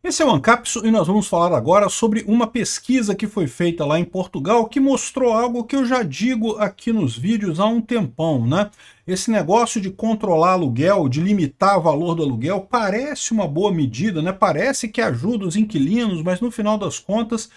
Esse é o Ancapso e nós vamos falar agora sobre uma pesquisa que foi feita lá em Portugal que mostrou algo que eu já digo aqui nos vídeos há um tempão, né? Esse negócio de controlar aluguel, de limitar o valor do aluguel, parece uma boa medida, né? Parece que ajuda os inquilinos, mas no final das contas,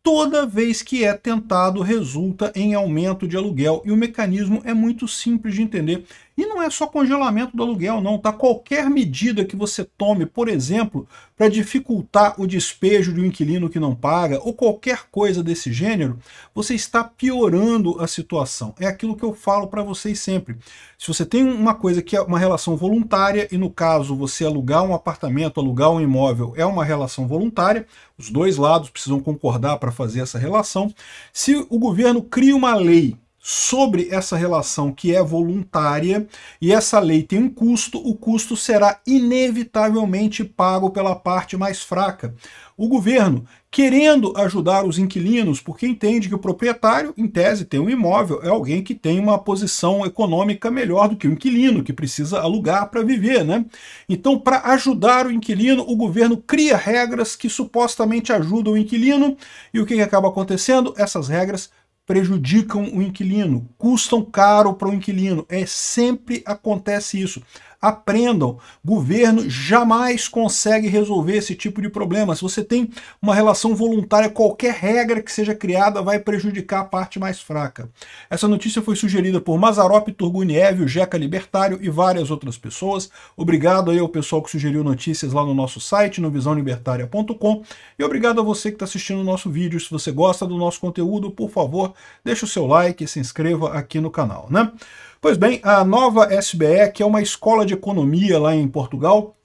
toda vez que é tentado, resulta em aumento de aluguel. E o mecanismo é muito simples de entender. E não é só congelamento do aluguel, não, tá? Qualquer medida que você tome, por exemplo, para dificultar o despejo de um inquilino que não paga, ou qualquer coisa desse gênero, você está piorando a situação. É aquilo que eu falo para vocês sempre. Se você tem uma coisa que é uma relação voluntária, e no caso você alugar um apartamento, alugar um imóvel, é uma relação voluntária, os dois lados precisam concordar para fazer essa relação. Se o governo cria uma lei sobre essa relação que é voluntária, e essa lei tem um custo, o custo será inevitavelmente pago pela parte mais fraca. O governo, querendo ajudar os inquilinos, porque entende que o proprietário, em tese, tem um imóvel, é alguém que tem uma posição econômica melhor do que o inquilino, que precisa alugar para viver, né? Então, para ajudar o inquilino, o governo cria regras que supostamente ajudam o inquilino, e o que acaba acontecendo? Essas regras prejudicam o inquilino, custam caro para o inquilino. Sempre acontece isso. Aprendam, governo jamais consegue resolver esse tipo de problema. Se você tem uma relação voluntária, qualquer regra que seja criada vai prejudicar a parte mais fraca. Essa notícia foi sugerida por Mazarop Turguniev, o Jeca Libertário e várias outras pessoas. Obrigado aí ao pessoal que sugeriu notícias lá no nosso site, no visãolibertaria.com, e obrigado a você que está assistindo o nosso vídeo. Se você gosta do nosso conteúdo, por favor, deixe o seu like e se inscreva aqui no canal, né? Pois bem, a Nova SBE, que é uma escola de economia lá em Portugal,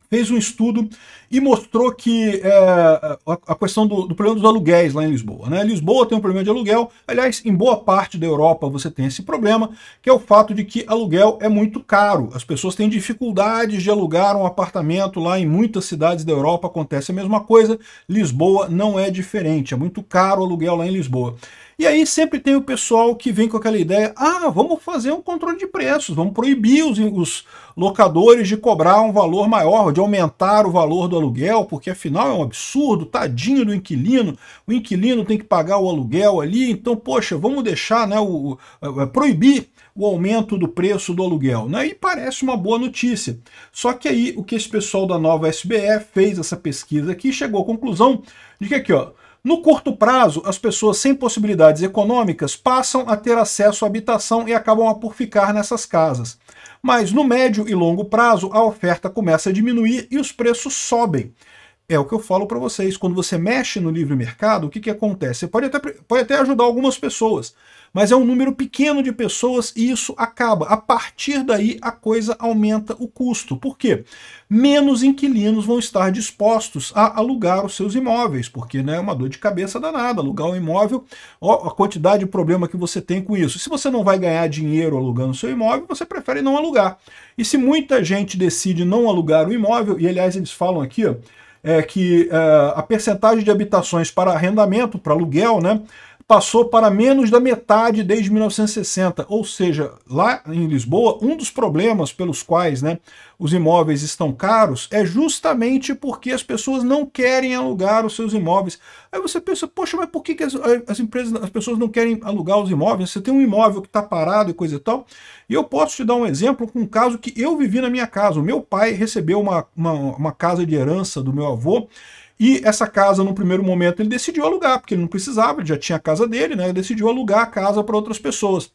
fez um estudo e mostrou que a questão do problema dos aluguéis lá em Lisboa, né? Lisboa tem um problema de aluguel, aliás, em boa parte da Europa você tem esse problema, que é o fato de que aluguel é muito caro. As pessoas têm dificuldades de alugar um apartamento lá em muitas cidades da Europa, acontece a mesma coisa. Lisboa não é diferente, é muito caro o aluguel lá em Lisboa. E aí sempre tem o pessoal que vem com aquela ideia, vamos fazer um controle de preços, vamos proibir os locadores de cobrar um valor maior, de aumentar o valor do aluguel, porque afinal é um absurdo, tadinho do inquilino, o inquilino tem que pagar o aluguel ali, então, poxa, vamos deixar, né, proibir o aumento do preço do aluguel, né? E parece uma boa notícia. Só que aí o que esse pessoal da Nova SBE fez essa pesquisa aqui, chegou à conclusão de que aqui, ó, no curto prazo, as pessoas sem possibilidades econômicas passam a ter acesso à habitação e acabam por ficar nessas casas. Mas no médio e longo prazo, a oferta começa a diminuir e os preços sobem. É o que eu falo para vocês, quando você mexe no livre mercado, o que acontece? Você pode até ajudar algumas pessoas, mas é um número pequeno de pessoas e isso acaba. A partir daí, a coisa aumenta o custo. Por quê? Menos inquilinos vão estar dispostos a alugar os seus imóveis, porque né, é uma dor de cabeça danada. Alugar um imóvel, ó, a quantidade de problema que você tem com isso. Se você não vai ganhar dinheiro alugando o seu imóvel, você prefere não alugar. E se muita gente decide não alugar o imóvel, e aliás eles falam aqui, ó, que a percentagem de habitações para arrendamento, para aluguel, né, passou para menos da metade desde 1960, ou seja, lá em Lisboa, um dos problemas pelos quais né, os imóveis estão caros é justamente porque as pessoas não querem alugar os seus imóveis. Aí você pensa, poxa, mas por que as pessoas não querem alugar os imóveis? Você tem um imóvel que está parado e coisa e tal. E eu posso te dar um exemplo com um caso que eu vivi na minha casa. O meu pai recebeu uma casa de herança do meu avô, e essa casa, no primeiro momento, ele decidiu alugar, porque ele não precisava, ele já tinha a casa dele, né? Ele decidiu alugar a casa para outras pessoas.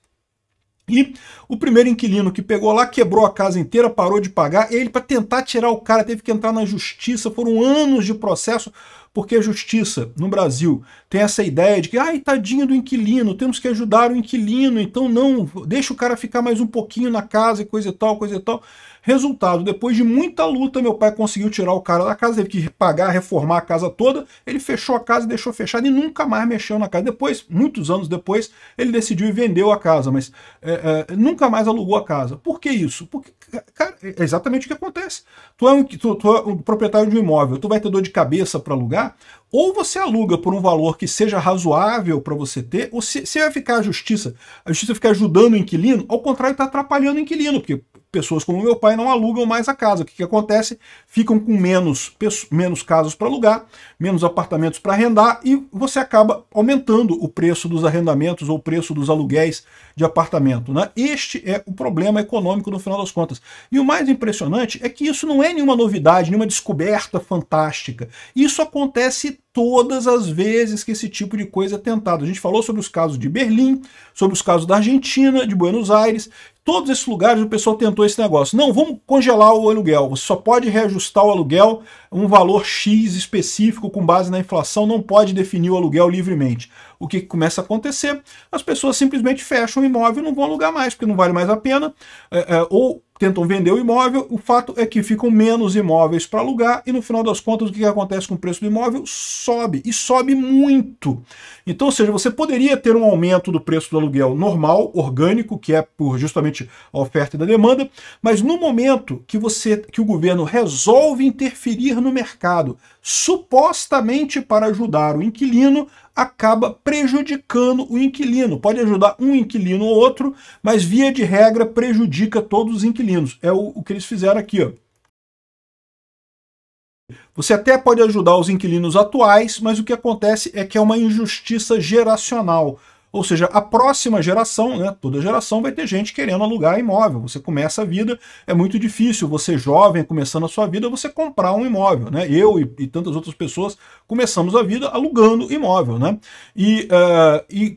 E o primeiro inquilino que pegou lá, quebrou a casa inteira, parou de pagar, e ele, para tentar tirar o cara, teve que entrar na justiça, foram anos de processo, porque a justiça no Brasil tem essa ideia de que, ai, tadinho do inquilino, temos que ajudar o inquilino, então não, deixa o cara ficar mais um pouquinho na casa e coisa e tal, coisa e tal. Resultado, depois de muita luta, meu pai conseguiu tirar o cara da casa, teve que pagar, reformar a casa toda, ele fechou a casa e deixou fechada e nunca mais mexeu na casa. Depois, muitos anos depois, ele decidiu e vendeu a casa, mas nunca mais alugou a casa. Por que isso? Porque, cara, é exatamente o que acontece. Tu é um proprietário de um imóvel, tu vai ter dor de cabeça para alugar, ou você aluga por um valor que seja razoável para você ter, ou se vai ficar a justiça ficar ajudando o inquilino, ao contrário, está atrapalhando o inquilino, porque pessoas como meu pai não alugam mais a casa. O que acontece? Ficam com menos casas para alugar, menos apartamentos para arrendar, e você acaba aumentando o preço dos arrendamentos ou o preço dos aluguéis de apartamento, né? Este é o problema econômico no final das contas. E o mais impressionante é que isso não é nenhuma novidade, nenhuma descoberta fantástica. Isso acontece todas as vezes que esse tipo de coisa é tentado. A gente falou sobre os casos de Berlim, sobre os casos da Argentina, de Buenos Aires. Todos esses lugares o pessoal tentou esse negócio. Não, vamos congelar o aluguel. Você só pode reajustar o aluguel um valor X específico com base na inflação, não pode definir o aluguel livremente. O que começa a acontecer? As pessoas simplesmente fecham o imóvel e não vão alugar mais, porque não vale mais a pena, ou tentam vender o imóvel. O fato é que ficam menos imóveis para alugar e no final das contas o que acontece com o preço do imóvel? Sobe, e sobe muito. Então, ou seja, você poderia ter um aumento do preço do aluguel normal, orgânico, que é por justamente a oferta e da demanda, mas no momento que o governo resolve interferir no mercado, supostamente para ajudar o inquilino, acaba prejudicando o inquilino. Pode ajudar um inquilino ou outro, mas via de regra prejudica todos os inquilinos. É o que eles fizeram aqui, ó. Você até pode ajudar os inquilinos atuais, mas o que acontece é que é uma injustiça geracional. Ou seja, a próxima geração, né, toda geração vai ter gente querendo alugar imóvel. Você começa a vida, é muito difícil, você jovem, começando a sua vida, você comprar um imóvel, né? Eu e tantas outras pessoas começamos a vida alugando imóvel, né? E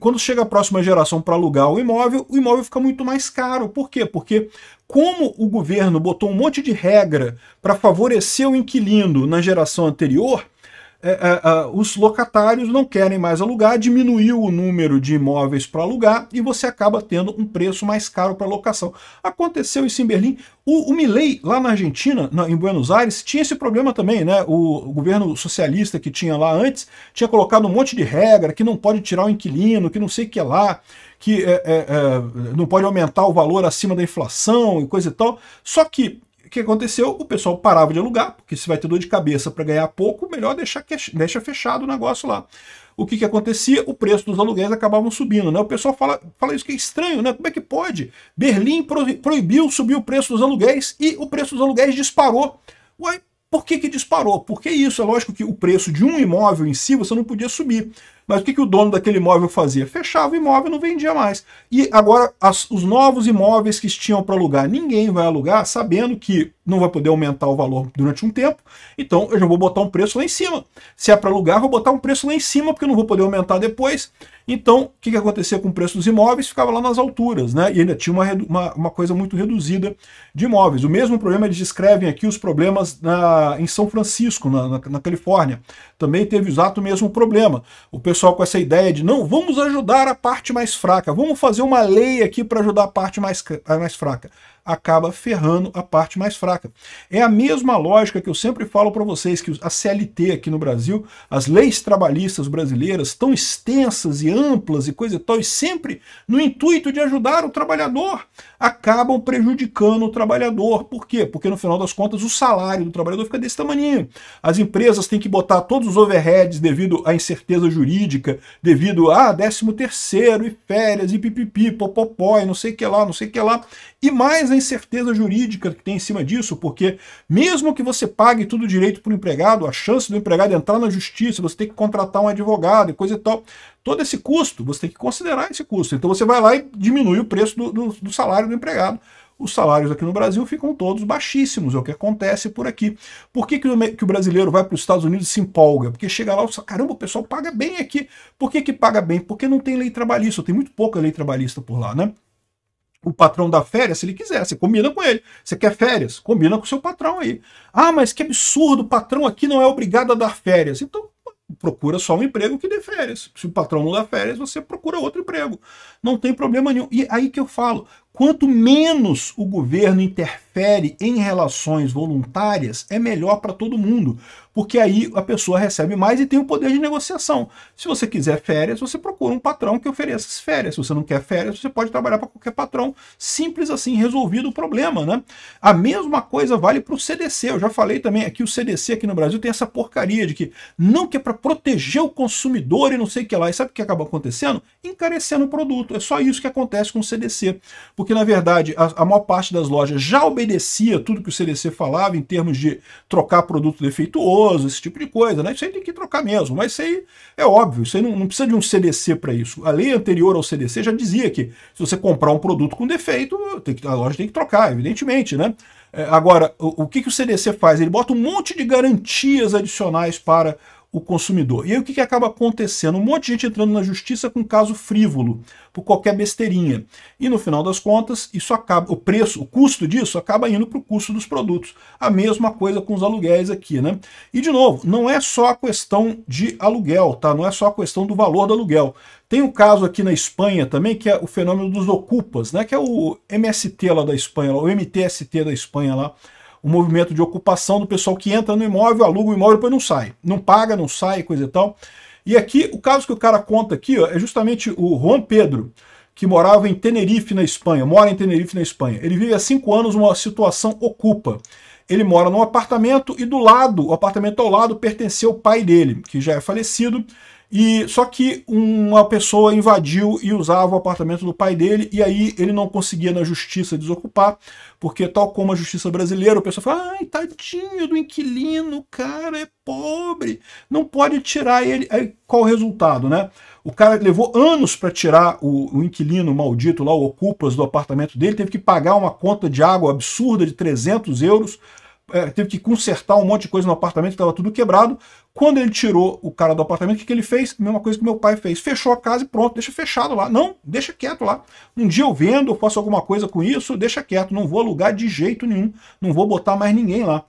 quando chega a próxima geração para alugar o imóvel fica muito mais caro. Por quê? Porque como o governo botou um monte de regra para favorecer o inquilino na geração anterior, os locatários não querem mais alugar, diminuiu o número de imóveis para alugar e você acaba tendo um preço mais caro para locação. Aconteceu isso em Berlim. O Milei, lá na Argentina, em Buenos Aires, tinha esse problema também, né? O governo socialista que tinha lá antes tinha colocado um monte de regra, que não pode tirar o inquilino, que não sei o que lá, que não pode aumentar o valor acima da inflação e coisa e tal. Só que o que aconteceu? O pessoal parava de alugar, porque se vai ter dor de cabeça para ganhar pouco, melhor deixa fechado o negócio lá. O que acontecia? O preço dos aluguéis acabavam subindo, né? O pessoal fala isso que é estranho, né? Como é que pode? Berlim proibiu subir o preço dos aluguéis e o preço dos aluguéis disparou. Uai, por que disparou? Porque isso, é lógico que o preço de um imóvel em si você não podia subir. Mas o que o dono daquele imóvel fazia? Fechava o imóvel e não vendia mais. E agora, os novos imóveis que tinham para alugar, ninguém vai alugar sabendo que não vai poder aumentar o valor durante um tempo, então eu já vou botar um preço lá em cima. Se é para alugar, vou botar um preço lá em cima, porque eu não vou poder aumentar depois. Então, o que acontecia com o preço dos imóveis? Ficava lá nas alturas, né? E ainda tinha uma coisa muito reduzida de imóveis. O mesmo problema, eles descrevem aqui os problemas em São Francisco, na Califórnia. Também teve o exato mesmo problema. O pessoal com essa ideia de, não, vamos ajudar a parte mais fraca, vamos fazer uma lei aqui para ajudar a parte mais fraca. Acaba ferrando a parte mais fraca. É a mesma lógica que eu sempre falo para vocês, que a CLT aqui no Brasil, as leis trabalhistas brasileiras, tão extensas e amplas e coisa e tal, e sempre no intuito de ajudar o trabalhador, acabam prejudicando o trabalhador. Por quê? Porque no final das contas o salário do trabalhador fica desse tamanho. As empresas têm que botar todos os overheads devido à incerteza jurídica, devido a 13º e férias e pipipi, popopó e não sei o que lá, não sei o que lá. E mais a incerteza jurídica que tem em cima disso, porque mesmo que você pague tudo direito para o empregado, a chance do empregado entrar na justiça, você tem que contratar um advogado e coisa e tal, todo esse custo, você tem que considerar esse custo. Então você vai lá e diminui o preço do salário do empregado. Os salários aqui no Brasil ficam todos baixíssimos, é o que acontece por aqui. Por que o brasileiro vai para os Estados Unidos e se empolga? Porque chega lá e fala, caramba, o pessoal paga bem aqui. Por que paga bem? Porque não tem lei trabalhista, tem muito pouca lei trabalhista por lá, né? O patrão dá férias se ele quiser, você combina com ele. Você quer férias? Combina com o seu patrão aí. Ah, mas que absurdo, o patrão aqui não é obrigado a dar férias. Então, procura só um emprego que dê férias. Se o patrão não dá férias, você procura outro emprego. Não tem problema nenhum. E aí que eu falo, quanto menos o governo interfere em relações voluntárias, é melhor para todo mundo. Porque aí a pessoa recebe mais e tem o poder de negociação. Se você quiser férias, você procura um patrão que ofereça as férias. Se você não quer férias, você pode trabalhar para qualquer patrão. Simples assim, resolvido o problema, né? A mesma coisa vale para o CDC. Eu já falei também aqui, o CDC aqui no Brasil tem essa porcaria de que não, que é para proteger o consumidor e não sei o que lá. E sabe o que acaba acontecendo? Encarecendo o produto. É só isso que acontece com o CDC. porque na verdade a maior parte das lojas já obedecia tudo que o CDC falava em termos de trocar produto defeituoso, esse tipo de coisa, né? Isso aí tem que trocar mesmo, mas isso aí é óbvio, isso aí não precisa de um CDC para isso. A lei anterior ao CDC já dizia que se você comprar um produto com defeito, a loja tem que trocar, evidentemente, né? Agora, o que o CDC faz? Ele bota um monte de garantias adicionais para o consumidor. E aí o que acaba acontecendo? Um monte de gente entrando na justiça com caso frívolo, por qualquer besteirinha. E no final das contas, isso acaba, o custo disso acaba indo para o custo dos produtos. A mesma coisa com os aluguéis aqui, né? E de novo, não é só a questão de aluguel, tá? Não é só a questão do valor do aluguel. Tem um caso aqui na Espanha também, que é o fenômeno dos ocupas, né? Que é o MST lá da Espanha, o MTST da Espanha lá, o movimento de ocupação do pessoal que entra no imóvel, aluga o imóvel e depois não sai. Não paga, não sai, coisa e tal. E aqui, o caso que o cara conta aqui, ó, é justamente o Juan Pedro, que morava em Tenerife, na Espanha, mora em Tenerife, na Espanha. Ele vive há 5 anos uma situação ocupa. Ele mora num apartamento e do lado, o apartamento ao lado, pertencia ao pai dele, que já é falecido, e só que uma pessoa invadiu e usava o apartamento do pai dele, e aí ele não conseguia na justiça desocupar, porque tal como a justiça brasileira, o pessoal fala, ai, tadinho do inquilino, cara, é pobre, não pode tirar ele. Aí qual o resultado, né? O cara levou anos para tirar o inquilino maldito lá, o ocupas do apartamento dele, teve que pagar uma conta de água absurda de 300 euros, teve que consertar um monte de coisa no apartamento, estava tudo quebrado. Quando ele tirou o cara do apartamento, o que ele fez? A mesma coisa que meu pai fez. Fechou a casa e pronto, deixa fechado lá. Não, deixa quieto lá. Um dia eu vendo, eu faço alguma coisa com isso, deixa quieto. Não vou alugar de jeito nenhum. Não vou botar mais ninguém lá.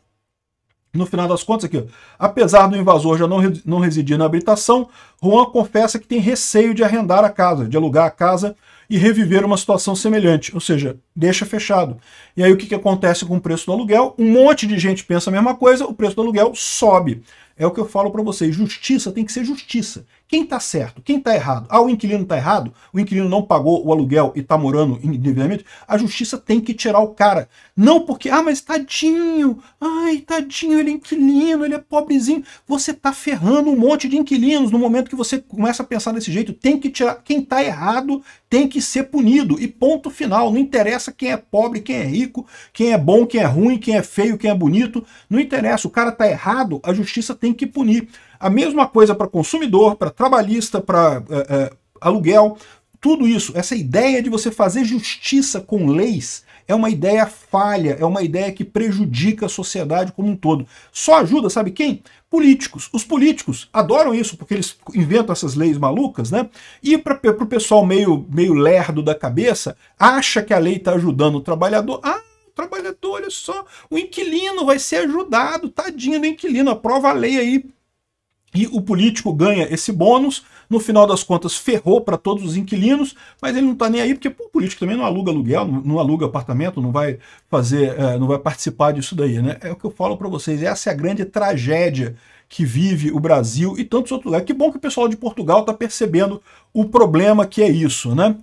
No final das contas aqui, ó, apesar do invasor já não residir na habitação, Juan confessa que tem receio de arrendar a casa, de alugar a casa e reviver uma situação semelhante, ou seja, deixa fechado. E aí o que acontece com o preço do aluguel? Um monte de gente pensa a mesma coisa, o preço do aluguel sobe. É o que eu falo para vocês, justiça tem que ser justiça. Quem está certo? Quem está errado? Ah, o inquilino está errado? O inquilino não pagou o aluguel e está morando indevidamente? A justiça tem que tirar o cara. Não porque, mas tadinho, ai, tadinho, ele é inquilino, ele é pobrezinho. Você está ferrando um monte de inquilinos no momento que você começa a pensar desse jeito. Tem que tirar. Quem está errado tem que ser punido. E ponto final. Não interessa quem é pobre, quem é rico, quem é bom, quem é ruim, quem é feio, quem é bonito. Não interessa. O cara está errado, a justiça tem que punir. A mesma coisa para consumidor, para trabalhista, para aluguel, tudo isso. Essa ideia de você fazer justiça com leis é uma ideia falha, é uma ideia que prejudica a sociedade como um todo. Só ajuda, sabe quem? Políticos. Os políticos adoram isso, porque eles inventam essas leis malucas, né? E para o pessoal meio lerdo da cabeça, acha que a lei está ajudando o trabalhador. O trabalhador, olha só, o inquilino vai ser ajudado, tadinho do inquilino, aprova a lei aí. E o político ganha esse bônus, no final das contas ferrou para todos os inquilinos, mas ele não está nem aí, porque o político também não aluga aluguel, não aluga apartamento, não vai fazer, não vai participar disso daí, né? É o que eu falo para vocês, essa é a grande tragédia que vive o Brasil e tantos outros lugares. Que bom que o pessoal de Portugal está percebendo o problema que é isso, né?